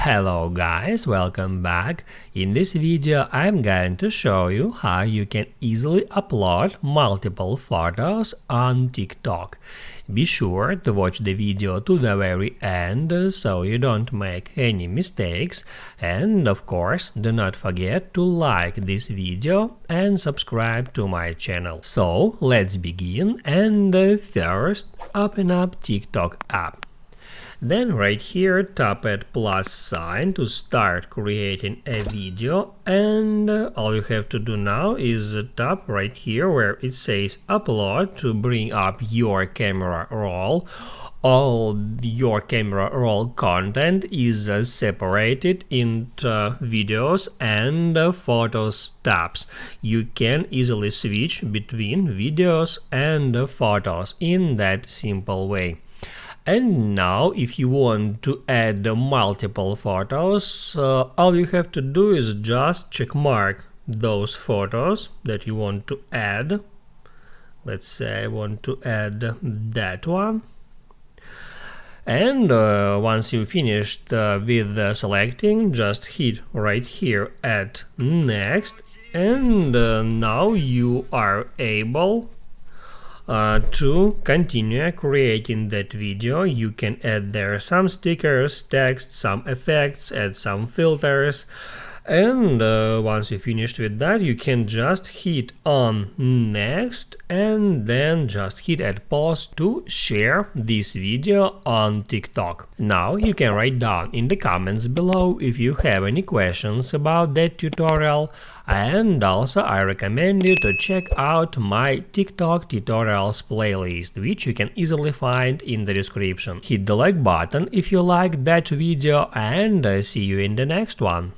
Hello guys, welcome back. In this video I'm going to show you how you can easily upload multiple photos on TikTok. Be sure to watch the video to the very end so you don't make any mistakes, and of course do not forget to like this video and subscribe to my channel. So let's begin, and first open up TikTok app. Then right here tap at plus sign to start creating a video, and all you have to do now is tap right here where it says upload to bring up your camera roll. All your camera roll content is separated into videos and photos tabs. You can easily switch between videos and photos in that simple way. And now, if you want to add multiple photos, all you have to do is just check mark those photos that you want to add. Let's say I want to add that one. And once you finished with selecting, just hit right here at next, and now you are able to continue creating that video. You can add there some stickers, text, some effects, add some filters, and once you finished with that, you can just hit on next and then just hit at pause to share this video on TikTok. Now you can write down in the comments below if you have any questions about that tutorial, and also I recommend you to check out my TikTok tutorials playlist, which you can easily find in the description. Hit the like button if you liked that video, and see you in the next one.